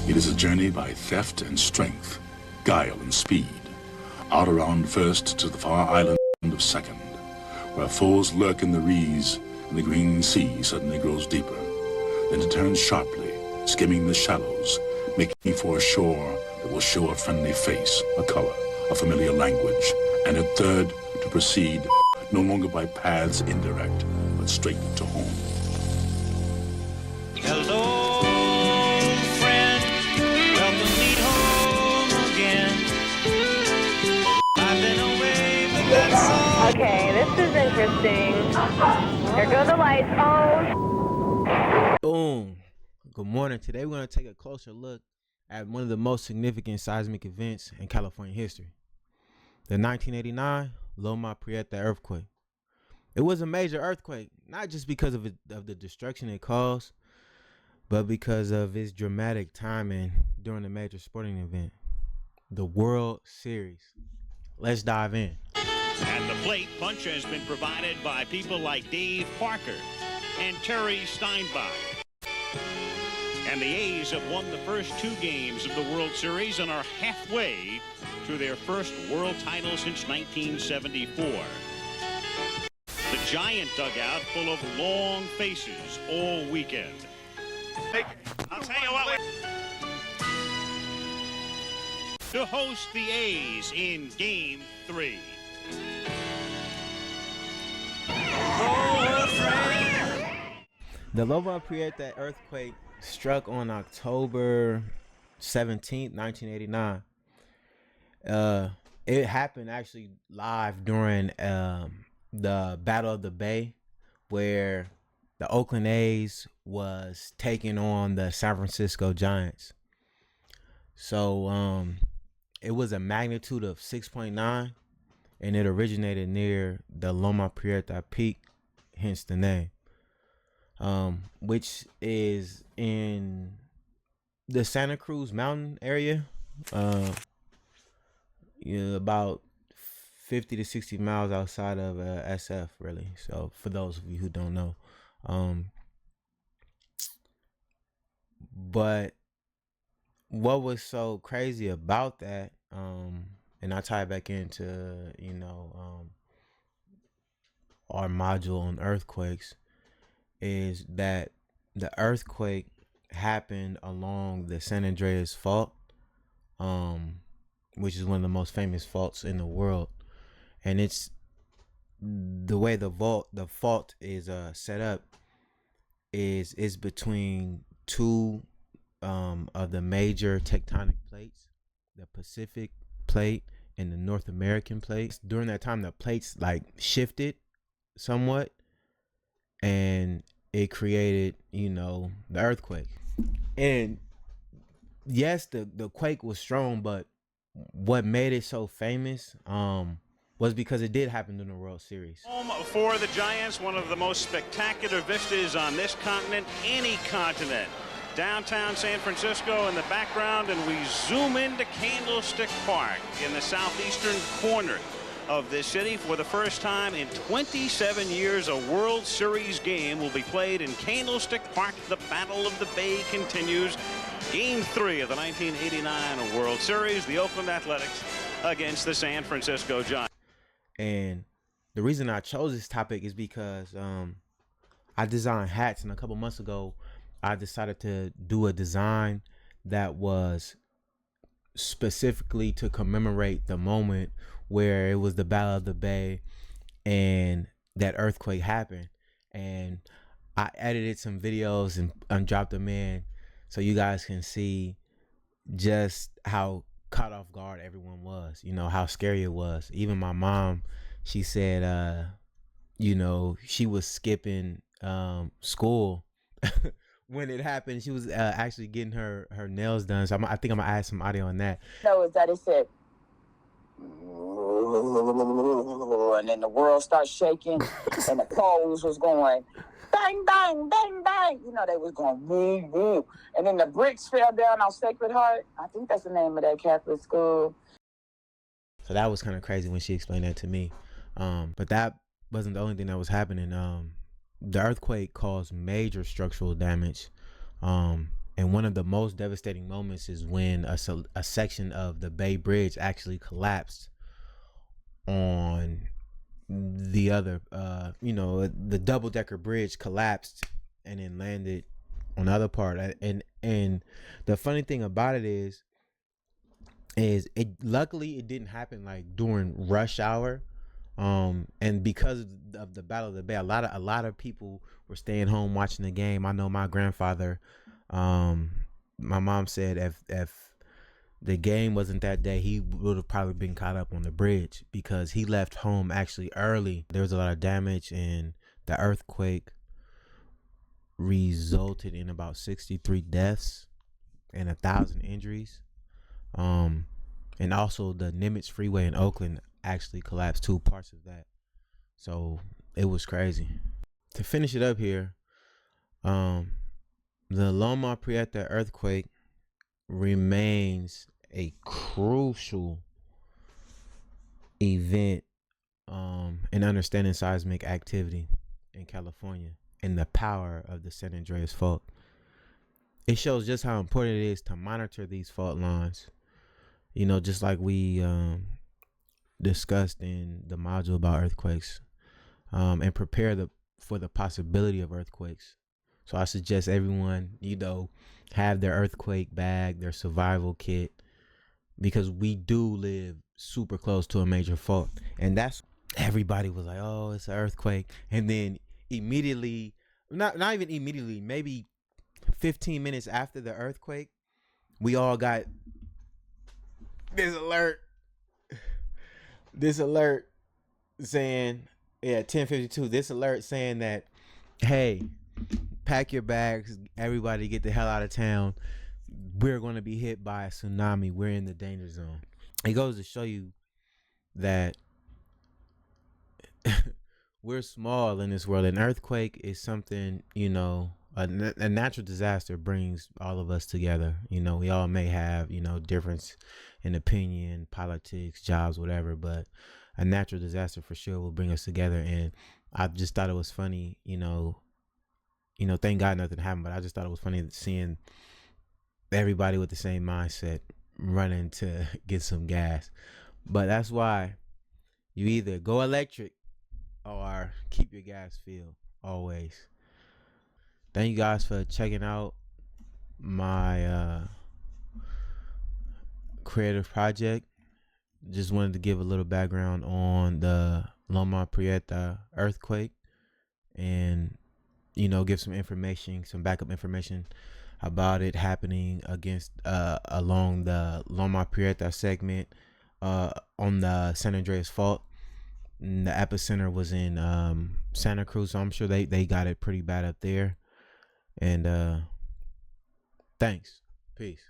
It is a journey by theft and strength, guile and speed, out around first to the far island of second, where foes lurk in the rees and the green sea suddenly grows deeper. Then to turn sharply, skimming the shallows, making for a shore that will show a friendly face, a color, a familiar language, and at third, to proceed no longer by paths indirect, but straight to home. Hello, friend, welcome me home again. I've been away, but that's all. Okay, this is interesting. There go the lights. Oh. Boom. Good morning. Today we're going to take a closer look at one of the most significant seismic events in California history. The 1989 Loma Prieta earthquake. It was a major earthquake, not just because of the destruction it caused, but because of its dramatic timing during a major sporting event, the World Series. Let's dive in. And the plate punch has been provided by people like Dave Parker and Terry Steinbach. And the A's have won the first two games of the World Series and are halfway to their first world title since 1974. The Giant dugout full of long faces all weekend. I'll tell you what. To host the A's in Game 3. The Loma Prieta earthquake struck on October 17th, 1989. It happened actually live during the Battle of the Bay, where the Oakland A's was taking on the San Francisco Giants. So it was a magnitude of 6.9, and it originated near the Loma Prieta Peak, hence the name, which is in the Santa Cruz Mountain area, about 50 to 60 miles outside of SF, really. So for those of you who don't know, but what was so crazy about that, and I tie it back into our module on earthquakes, is that the earthquake happened along the San Andreas Fault, which is one of the most famous faults in the world. And it's the way the fault is set up is between two of the major tectonic plates, the Pacific plate and the North American plate. During that time, the plates shifted somewhat, and it created the earthquake. And yes, the quake was strong, but what made it so famous was because it did happen during the World Series. Home for the Giants, one of the most spectacular vistas on this continent, any continent. Downtown San Francisco in the background, and we zoom into Candlestick Park in the southeastern corner of this city. For the first time in 27 years, a World Series game will be played in Candlestick Park. The Battle of the Bay continues. Game 3 of the 1989 World Series, the Oakland Athletics against the San Francisco Giants. And the reason I chose this topic is because I designed hats, and a couple months ago I decided to do a design that was specifically to commemorate the moment where it was the Battle of the Bay and that earthquake happened. And I edited some videos and dropped them in so you guys can see just how caught off guard everyone was, how scary it was. Even my mom, she said, she was skipping school when it happened. She was actually getting her nails done. So I think I'm gonna add some audio on that. No, is that it said, and then the world starts shaking, and the poles was going bang, bang, bang, bang. They was going boom, boom. And then the bricks fell down on Sacred Heart. I think that's the name of that Catholic school. So that was kind of crazy when she explained that to me. But that wasn't the only thing that was happening. The earthquake caused major structural damage. And one of the most devastating moments is when a section of the Bay Bridge actually collapsed on the other, the double-decker bridge collapsed and then landed on the other part. And the funny thing about it is it luckily it didn't happen like during rush hour. And because of the Battle of the Bay, a lot of people were staying home watching the game. I know my grandfather, my mom said if the game wasn't that day, he would have probably been caught up on the bridge because he left home actually early. There was a lot of damage, and the earthquake resulted in about 63 deaths and 1,000 injuries. And also the Nimitz Freeway in Oakland actually collapsed, 2 parts of that. So it was crazy. To finish it up here, the Loma Prieta earthquake remains a crucial event in understanding seismic activity in California and the power of the San Andreas fault. It shows just how important it is to monitor these fault lines. Just like we discussed in the module about earthquakes, and prepare for the possibility of earthquakes. So I suggest everyone, have their earthquake bag, their survival kit, because we do live super close to a major fault. And that's, everybody was like, oh, it's an earthquake. And then immediately, not even immediately, maybe 15 minutes after the earthquake, we all got this alert saying, 10:52, this alert saying that, hey, pack your bags, everybody get the hell out of town. We're going to be hit by a tsunami. We're in the danger zone. It goes to show you that we're small in this world. An earthquake is something, a natural disaster brings all of us together. We all may have, difference in opinion, politics, jobs, whatever, but a natural disaster for sure will bring us together. And I just thought it was funny, thank God nothing happened, but I just thought it was funny seeing everybody with the same mindset running to get some gas. But that's why you either go electric or keep your gas filled always. Thank you guys for checking out my creative project. Just wanted to give a little background on the Loma Prieta earthquake and, give some information, some backup information about it happening along the Loma Prieta segment on the San Andreas fault. And the epicenter was in Santa Cruz, so I'm sure they got it pretty bad up there. And thanks. Peace.